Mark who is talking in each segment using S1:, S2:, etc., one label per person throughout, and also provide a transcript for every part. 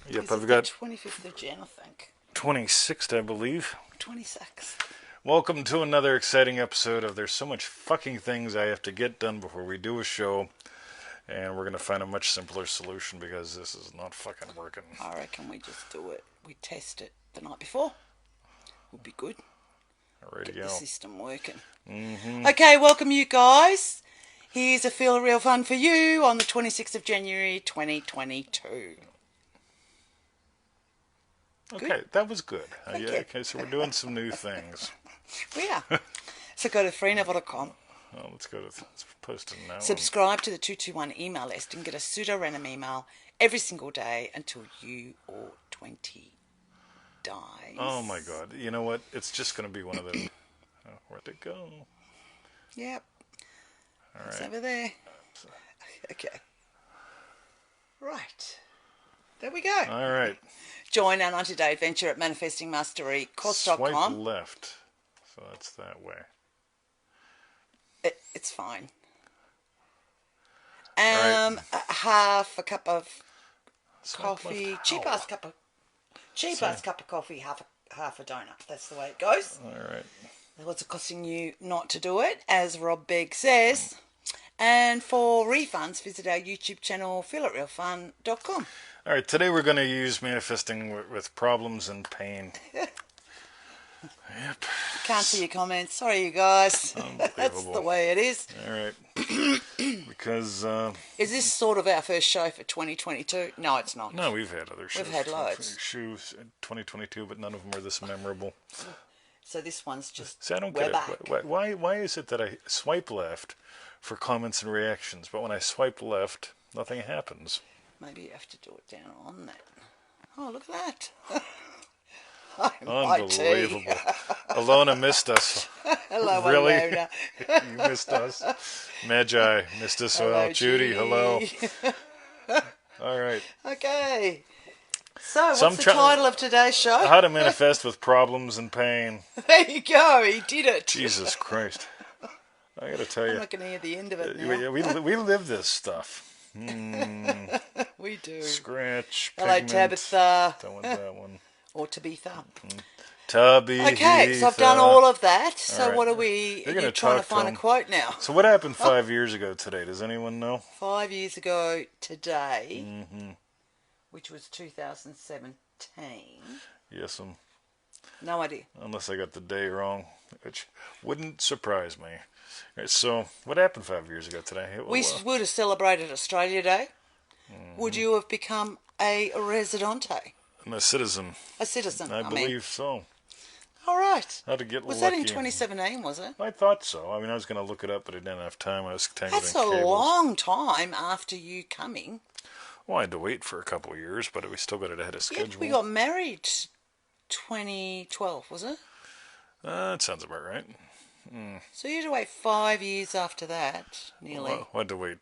S1: Yep,
S2: I've got 25th of Jan, I think.
S1: 26th, I believe.
S2: 26.
S1: Welcome to another exciting episode of There's So Much Fucking Things I Have to Get Done Before We Do a Show. And we're going to find a much simpler solution because this is not fucking working.
S2: I reckon we just do it. We test it the night before. Would be good.
S1: Ready to
S2: Get
S1: go.
S2: the system working.
S1: Mm-hmm.
S2: Okay, welcome you guys. Here's a Feel Real Fun for you on the 26th of January 2022.
S1: Okay,
S2: Good?
S1: that was good.
S2: Thank you.
S1: Okay, so we're doing some new things.
S2: We are. So go to freeneville.com.
S1: Oh, let's post it now.
S2: Subscribe to the 221 email list and get a pseudo-random email every single day until you or 20 dies.
S1: Oh my god. You know what? It's just going to be one of the... where'd it go?
S2: Yep.
S1: All
S2: It's
S1: right.
S2: over there. Okay. Right. There we go.
S1: All right.
S2: Join our 90-day adventure at manifestingmasterycourse.com.
S1: Swipe left. So that's that way.
S2: It's fine.
S1: Right.
S2: Half a cup of
S1: Swipe
S2: coffee.
S1: left.
S2: Cheap
S1: Ow.
S2: ass cup of coffee. Half a donut. That's the way it goes.
S1: All right.
S2: What's it costing you not to do it, as Rob Begg says. And for refunds, visit our YouTube channel, feelitrealfun.com.
S1: All right, today we're going to use manifesting with problems and pain. Yep.
S2: Can't see your comments. Sorry, you guys. That's the way it is.
S1: All right. Because...
S2: Is this sort of our first show for 2022? No, it's not.
S1: no, we've had other shows.
S2: We've had loads.
S1: Shows in 2022, but none of them are this memorable.
S2: So this one's just,
S1: See, I don't
S2: we're
S1: get
S2: back.
S1: it. Why is it that I swipe left for comments and reactions, but when I swipe left, nothing happens?
S2: Maybe you have to do it down on that. Oh, look at that. I'm
S1: Unbelievable.
S2: IT.
S1: Alona missed us.
S2: Hello,
S1: Really?
S2: Alona.
S1: You missed us. Magi missed us.
S2: Hello,
S1: Well, Judy, hello. All right.
S2: Okay. So, what's the title of today's show?
S1: How to manifest with problems and pain.
S2: There you go. He did it.
S1: Jesus Christ. I got to tell
S2: I'm
S1: you.
S2: not going to hear the end of it now.
S1: We live this stuff.
S2: We do.
S1: Scratch.
S2: Hello,
S1: pigment.
S2: Tabitha.
S1: Don't want that one.
S2: Or Tabitha.
S1: Tubby.
S2: Okay, so I've done all of that. So
S1: All right.
S2: what are we...
S1: You're
S2: You're
S1: gonna
S2: trying to
S1: talk to
S2: find a
S1: him.
S2: quote now.
S1: So what happened 5 years ago today? Does anyone know?
S2: 5 years ago today,
S1: Mm-hmm.
S2: which was 2017.
S1: Yes,
S2: No idea.
S1: unless I got the day wrong, which wouldn't surprise me. All right, so what happened 5 years ago today?
S2: We would have celebrated Australia Day. Would you have become a residente?
S1: I'm a citizen.
S2: A citizen,
S1: I
S2: mean.
S1: believe so.
S2: All right.
S1: How to get
S2: Was
S1: lucky.
S2: that in 2017, was it?
S1: I thought so. I mean, I was going to look it up, but I didn't have time. I was tangling
S2: That's a
S1: cables.
S2: long time after you coming.
S1: Well, I had to wait for a couple of years, but we still got it ahead of
S2: Yeah,
S1: schedule.
S2: we got married 2012, was it?
S1: That sounds about right.
S2: So you had to wait 5 years after that, nearly.
S1: Well, I had to wait,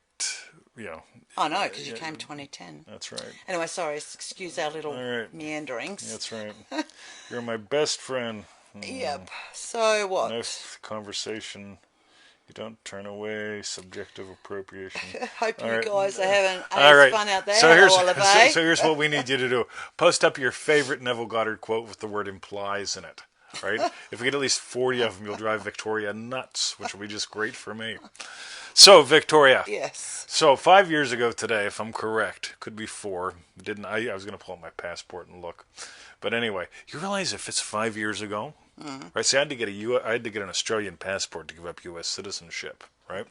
S2: Oh, no, because you came 2010.
S1: That's right.
S2: Anyway, sorry, excuse our little
S1: All right.
S2: meanderings.
S1: That's right. You're my best friend.
S2: Yep. So what?
S1: Nice conversation. You don't turn away. Subjective appropriation.
S2: Hope
S1: All
S2: you
S1: right.
S2: guys are having
S1: All right.
S2: fun out there.
S1: So here's,
S2: Hello, Oliver.
S1: so here's what we need you to do. Post up your favorite Neville Goddard quote with the word implies in it. Right? If we get at least 40 of them, you'll drive Victoria nuts, which will be just great for me. So, Victoria.
S2: Yes.
S1: So 5 years ago today, if I'm correct, could be 4. Didn't I was going to pull out my passport and look, but anyway, you realize if it's 5 years ago, right? See, I had to get an Australian passport to give up U.S. citizenship, right?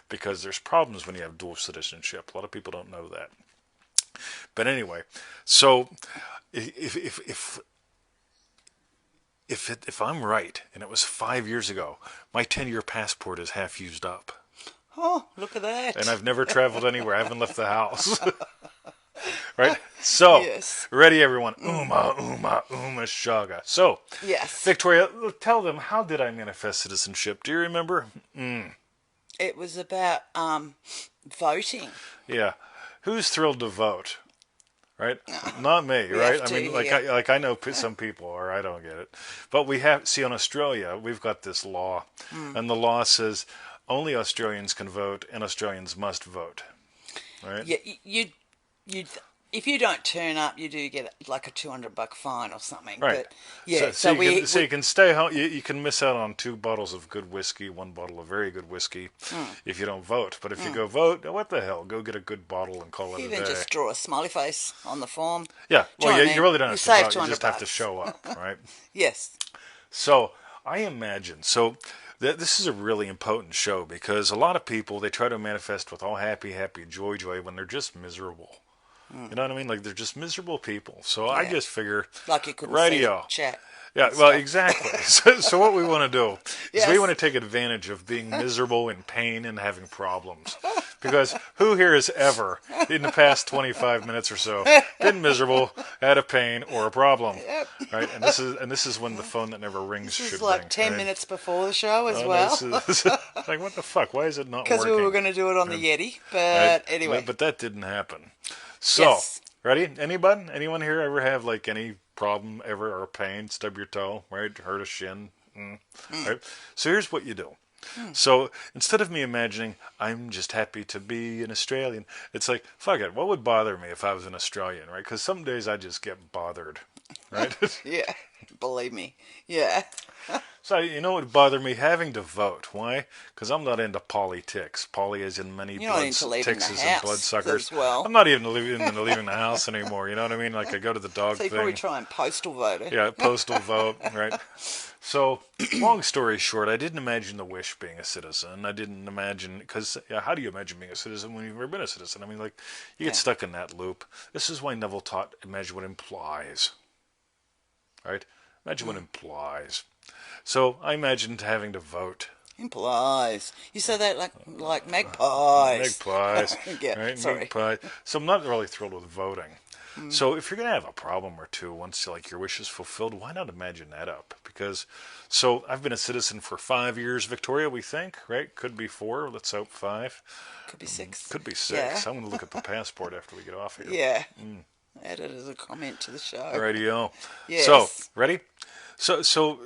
S1: Because there's problems when you have dual citizenship. A lot of people don't know that. But anyway, so if I'm right and it was 5 years ago, my 10-year passport is half used up.
S2: Oh, look at that.
S1: And I've never traveled anywhere. I haven't left the house. Right? So,
S2: Yes.
S1: ready everyone. Uma, uma, uma, shaga. So,
S2: Yes.
S1: Victoria, tell them, how did I manifest citizenship? Do you remember?
S2: It was about voting.
S1: Yeah. Who's thrilled to vote? Right? Not me,
S2: We
S1: right?
S2: have
S1: I mean,
S2: to, yeah.
S1: I know some people, or I don't get it. But we have, see, in Australia, we've got this law. And the law says only Australians can vote and Australians must vote. Right?
S2: Yeah, you'd if you don't turn up, you do get like a $200 fine or something.
S1: Right.
S2: But yeah, so
S1: you can stay home. You can miss out on 2 bottles of good whiskey, 1 bottle of very good whiskey, if you don't vote. But if you go vote, what the hell? Go get a good bottle and call it a
S2: even
S1: day.
S2: just draw a smiley face on the form.
S1: Yeah.
S2: Do you
S1: Well,
S2: know what I
S1: you
S2: mean?
S1: really don't
S2: You
S1: have to
S2: save
S1: vote. You just have to
S2: $200.
S1: show up, right?
S2: Yes.
S1: So I imagine this is a really impotent show because a lot of people they try to manifest with all happy, joy when they're just miserable. You know what I mean? Like they're just miserable people. So I
S2: Yeah.
S1: just figure,
S2: Like you couldn't see
S1: radio.
S2: chat.
S1: Yeah,
S2: and
S1: well,
S2: stuff.
S1: exactly. So what we want to do is we
S2: Yes.
S1: want to take advantage of being miserable, in pain, and having problems. Because who here has ever, in the past 25 minutes or so, been miserable, had a pain, or a problem?
S2: Yep.
S1: Right? And this is when the phone that never rings
S2: This
S1: should
S2: is like
S1: ring.
S2: 10
S1: right?
S2: minutes before the show as
S1: Oh, no,
S2: well.
S1: this is like, what the fuck? Why is it not
S2: Because
S1: working?
S2: we were going to do it on the Yeti.
S1: Right?
S2: But anyway.
S1: But that didn't happen. So,
S2: Yes.
S1: ready? Anybody? Anyone here ever have like any problem ever or pain? Stub your toe, right? Hurt a shin. Right? So here's what you do. So instead of me imagining I'm just happy to be an Australian, it's like, fuck it. What would bother me if I was an Australian, right? Because some days I just get bothered, right?
S2: Yeah. Believe me. Yeah.
S1: So you know what would bother me? Having to vote. Why? Because I'm not into politics. Poly as in many
S2: You're not into leaving the
S1: tixes
S2: house
S1: and bloodsuckers.
S2: as well.
S1: I'm not even leaving the house anymore. You know what I mean? Like I go to the dog
S2: So you
S1: thing.
S2: probably try and postal vote it.
S1: Yeah, postal vote, right? So, long story short, I didn't imagine the wish being a citizen. I didn't imagine, because how do you imagine being a citizen when you've never been a citizen? I mean, like, you get stuck in that loop. This is why Neville taught imagine what implies, right? Imagine what implies. So, I imagined having to vote.
S2: Implies. You say that like magpies.
S1: Magpies,
S2: Yeah,
S1: right?
S2: sorry.
S1: Magpie. So, I'm not really thrilled with voting. So if you're going to have a problem or two once like your wish is fulfilled, why not imagine that up? Because, so I've been a citizen for 5 years, Victoria, we think, right? Could be 4, let's hope 5.
S2: Could be 6.
S1: Could be 6.
S2: Yeah.
S1: I'm going to look at the passport after we get off here.
S2: Yeah. Add it as a comment to the show.
S1: Radio.
S2: Yes.
S1: So, ready? So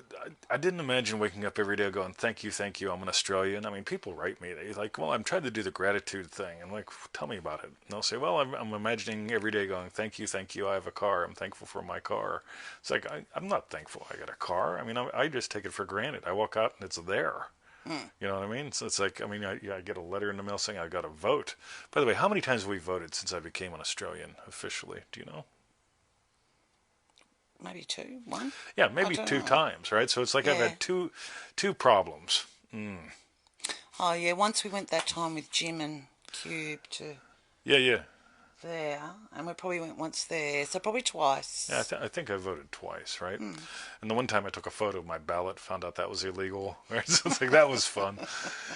S1: I didn't imagine waking up every day going, thank you, I'm an Australian. I mean, people write me. They're like, well, I'm trying to do the gratitude thing. I'm like, tell me about it. And they'll say, well, I'm imagining every day going, thank you, I have a car. I'm thankful for my car. It's like, I'm not thankful I got a car. I mean, I just take it for granted. I walk out and it's there. You know what I mean? So it's like, I mean, I get a letter in the mail saying I got to vote. By the way, how many times have we voted since I became an Australian officially? Do you know?
S2: Maybe 2, 1.
S1: Yeah, maybe 2 times, right? So it's like I've had two problems.
S2: Oh yeah, once we went that time with Jim and Cube to
S1: Yeah.
S2: there, and we probably went once there, so probably twice.
S1: Yeah, I think I voted twice, right? And the one time I took a photo of my ballot, found out that was illegal. Right? So it's like that was fun,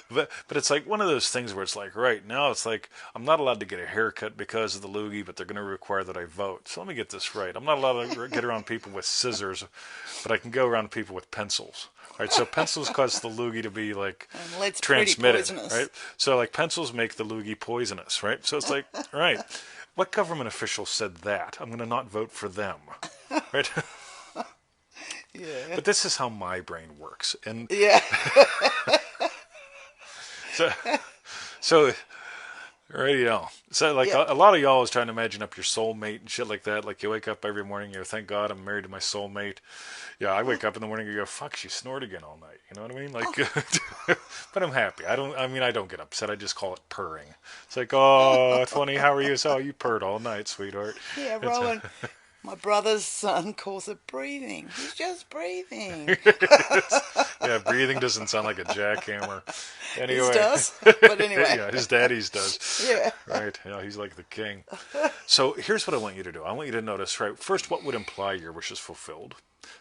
S1: but it's like one of those things where it's like right now it's like I'm not allowed to get a haircut because of the loogie, but they're going to require that I vote. So let me get this right: I'm not allowed to get around people with scissors, but I can go around people with pencils. Right? So pencils cause the loogie to be like
S2: And lead's
S1: transmitted,
S2: pretty poisonous.
S1: right? So like pencils make the loogie poisonous, right? So it's like right. What government official said that? I'm going to not vote for them, right?
S2: Yeah.
S1: But this is how my brain works, and
S2: Yeah.
S1: so right, you know, so like a lot of y'all is trying to imagine up your soulmate and shit like that. Like you wake up every morning, you go, "Thank God I'm married to my soulmate." Yeah, I wake up in the morning and go, "Fuck, she snored again all night." You know what I mean? Like, but I'm happy. I don't get upset. I just call it purring. It's like, "Oh, 20, how are you?" So you purred all night, sweetheart.
S2: Yeah, Rowan. My brother's son calls it breathing. He's just breathing.
S1: Yeah, breathing doesn't sound like a jackhammer. Anyway,
S2: His does, but anyway.
S1: yeah, his daddy's does.
S2: Yeah.
S1: Right. Yeah, he's like the king. So here's what I want you to do. I want you to notice, right, first, what would imply your wish is fulfilled?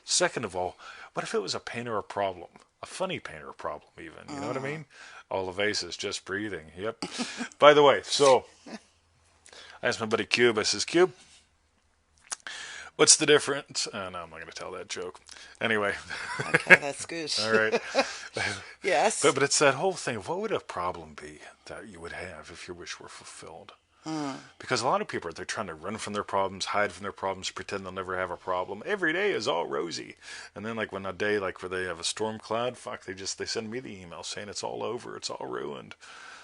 S1: Second of all, what if it was a pain or a problem? A funny pain or a problem, even. You know what I mean? All of Ace is just breathing. Yep. By the way, so I asked my buddy Cube, I says, Cube, what's the difference? No, I'm not going to tell that joke. Anyway.
S2: Okay, that's good.
S1: All right.
S2: Yes.
S1: But it's that whole thing. What would a problem be that you would have if your wish were fulfilled? Because a lot of people, they're trying to run from their problems, hide from their problems, pretend they'll never have a problem. Every day is all rosy. And then like when a day like where they have a storm cloud, fuck, they send me the email saying it's all over, it's all ruined.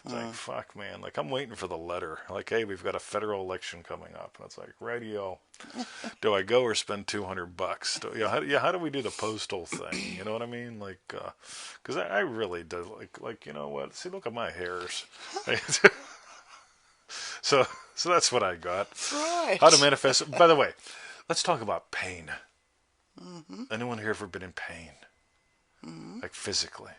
S1: It's like, fuck, man. Like, I'm waiting for the letter. Like, hey, we've got a federal election coming up. And it's like, radio. Do I go or spend $200? How do we do the postal thing? You know what I mean? Like, because I really do. Like, you know what? See, look at my hairs. so, so that's what I got.
S2: Right.
S1: How to manifest. By the way, let's talk about pain. Anyone here ever been in pain? Like physically?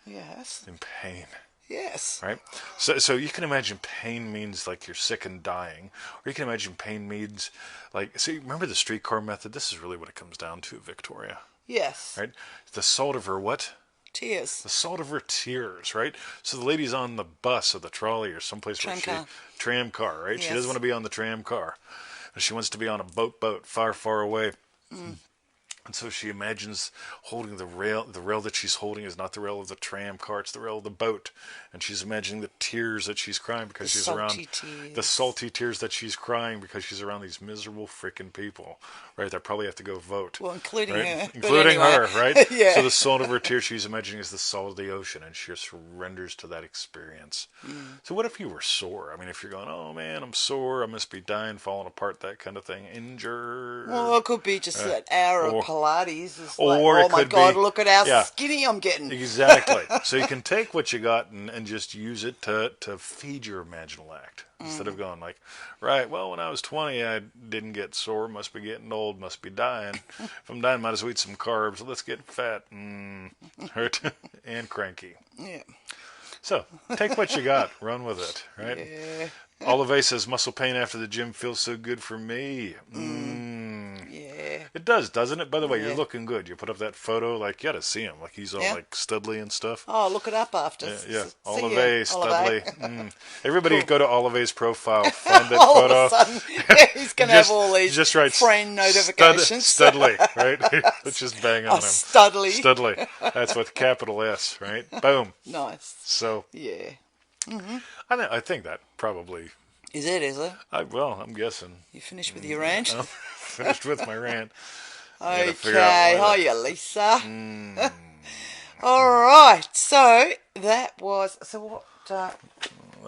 S2: Yes.
S1: In pain.
S2: Yes.
S1: Right? So you can imagine pain means like you're sick and dying. Or you can imagine pain means like, see, remember the streetcar method? This is really what it comes down to, Victoria.
S2: Yes.
S1: Right? The salt of her what?
S2: Tears.
S1: The salt of her tears, right? So the lady's on the bus or the trolley or someplace tram car, right?
S2: Yes.
S1: She doesn't want to be on the tram car. She wants to be on a boat far, far away. And so she imagines holding the rail. The rail that she's holding is not the rail of the tram car, it's the rail of the boat. And she's imagining the tears that she's crying because she's around the salty tears that she's crying because she's around these miserable freaking people, right? That probably have to go vote.
S2: Well, including
S1: right?
S2: her.
S1: Including her, right?
S2: Yeah.
S1: So the salt of her tears she's imagining is the salt of the ocean, and she surrenders to that experience. So what if you were sore? I mean, if you're going, oh man, I'm sore, I must be dying, falling apart, that kind of thing, injured.
S2: Well, it could be just that hour of Pilates. It's
S1: or
S2: like,
S1: it
S2: oh my
S1: could
S2: God,
S1: be,
S2: look at how skinny I'm getting.
S1: Exactly. So you can take what you got and just use it to feed your imaginal act. Instead of going like, right, well, when I was 20, I didn't get sore, must be getting old, must be dying. If I'm dying, might as well eat some carbs. Let's get fat hurt and cranky.
S2: Yeah.
S1: So take what you got, run with it, right?
S2: Yeah.
S1: Olive says, muscle pain after the gym feels so good for me.
S2: Yeah.
S1: It does, doesn't it? By the way, you're looking good. You put up that photo, like, you gotta see him. Like, he's all, like, studly and stuff.
S2: Oh, look it up after.
S1: Yeah.
S2: Olive,
S1: Studly. Everybody go to Olive's profile, find that
S2: all
S1: photo.
S2: Of a sudden, he's going to have all these friend notifications.
S1: Studly, right? Let's just bang on him.
S2: Studly.
S1: Studly. That's with capital S, right? Boom.
S2: Nice.
S1: So,
S2: yeah.
S1: I think that probably...
S2: Is it?
S1: Well, I'm guessing.
S2: You finished with your rant?
S1: Finished with my rant.
S2: Okay. Hiya, Lisa. All right. So, that was... So, what...
S1: that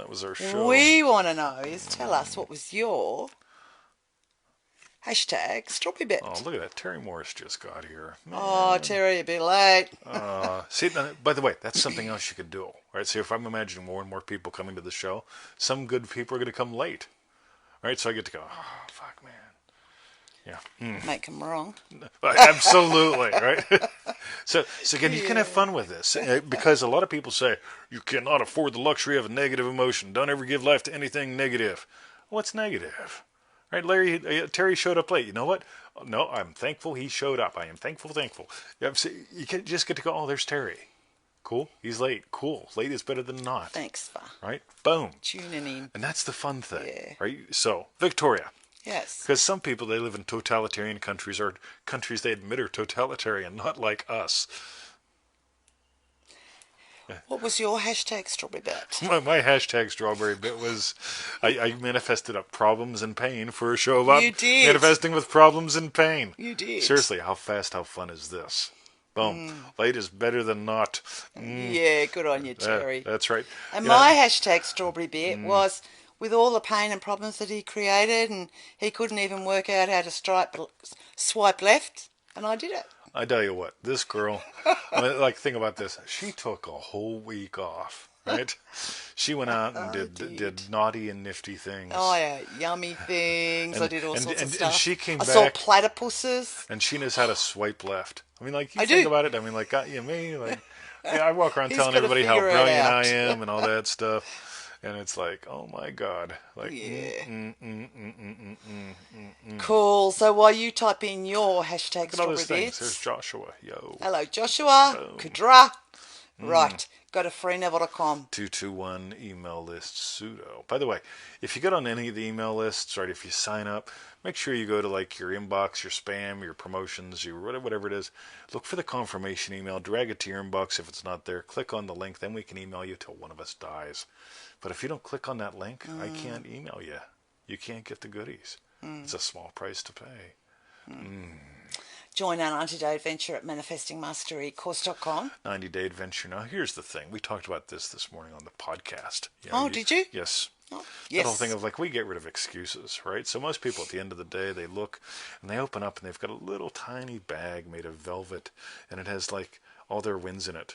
S1: was our show.
S2: We want to know is tell us what was your hashtag strawberry bit.
S1: Oh, look at that. Terry Morris just got here. Man.
S2: Oh, Terry, a bit late.
S1: See, by the way, that's something else you could do. Right? So if I'm imagining more and more people coming to the show, some good people are going to come late. Right? So I get to go, oh, fuck, man. Yeah.
S2: Make them wrong.
S1: Absolutely, right? So again, you can have fun with this because a lot of people say you cannot afford the luxury of a negative emotion. Don't ever give life to anything negative. What's negative? Right, Terry showed up late. You know what? No, I'm thankful he showed up. I am thankful. You can just get to go, oh, there's Terry. Cool. He's late. Cool. Late is better than not.
S2: Thanks for
S1: right? Boom.
S2: tuning in.
S1: And that's the fun thing.
S2: Yeah.
S1: Right? So, Victoria.
S2: Yes.
S1: Because some people, they live in totalitarian countries or countries they admit are totalitarian, not like us.
S2: What was your hashtag strawberry bit?
S1: My hashtag strawberry bit was I manifested up problems and pain for a show about manifesting with problems and pain.
S2: You did.
S1: Seriously, how fun is this? Boom. Late is better than not.
S2: Yeah, good on you, Terry.
S1: That's right.
S2: And my hashtag strawberry bit was with all the pain and problems that he created, and he couldn't even work out how to swipe left, and I did it.
S1: I tell you what, this girl, think about this. She took a whole week off, right? She went out and did naughty and nifty things.
S2: Oh, yeah, yummy things. I did all sorts of stuff.
S1: And she came back.
S2: I saw platypuses.
S1: And she knows how to swipe left. I mean, you think about it. I mean, got you me. I walk around telling everybody how brilliant I am and all that stuff. And it's like, oh my God.
S2: Cool. So while you type in your hashtag strawberry bits.
S1: There's Joshua. Yo.
S2: Hello, Joshua. Kadra. Right. Go to freeneville.com.
S1: 221 email list sudo. By the way, if you get on any of the email lists, right, if you sign up, make sure you go to your inbox, your spam, your promotions, your whatever it is. Look for the confirmation email. Drag it to your inbox if it's not there. Click on the link. Then we can email you till one of us dies. But if you don't click on that link, I can't email you. You can't get the goodies. It's a small price to pay.
S2: join our 90-day adventure at manifestingmasterycourse.com.
S1: 90-day adventure. Now, here's the thing. We talked about this morning on the podcast.
S2: Did you?
S1: Yes.
S2: Oh,
S1: That whole
S2: yes.
S1: thing of like, we get rid of excuses, right? So most people at the end of the day, they look and they open up and they've got a little tiny bag made of velvet and it has like all their wins in it.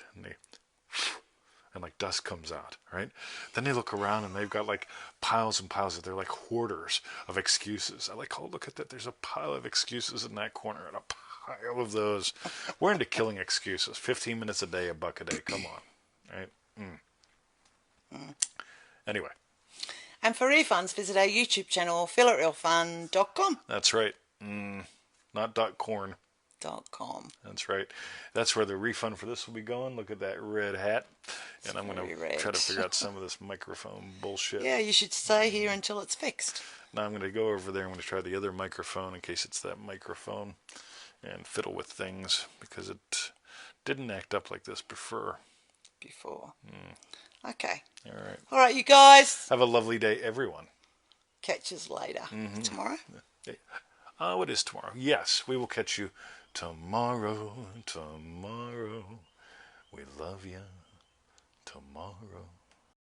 S1: And like dust comes out, right? Then they look around and they've got like piles and piles of, they're like hoarders of excuses. I like, oh, look at that. There's a pile of excuses in that corner and a pile of those. We're into killing excuses. 15 minutes a day, a buck a day. Come on, right? Anyway.
S2: And for refunds, visit our YouTube channel, feelitrealfun.com.
S1: That's right. Not .corn.
S2: .com.
S1: That's right. That's where the refund for this will be going. Look at that red hat. And I'm going to try to figure out some of this microphone bullshit.
S2: Yeah, you should stay here until it's fixed.
S1: Now I'm going to go over there. I'm going to try the other microphone in case it's that microphone and fiddle with things because it didn't act up like this before.
S2: Okay.
S1: All
S2: right, you guys.
S1: Have a lovely day, everyone.
S2: Catch us later. Tomorrow?
S1: What is tomorrow? Yes, we will catch you tomorrow. We love you. Tomorrow.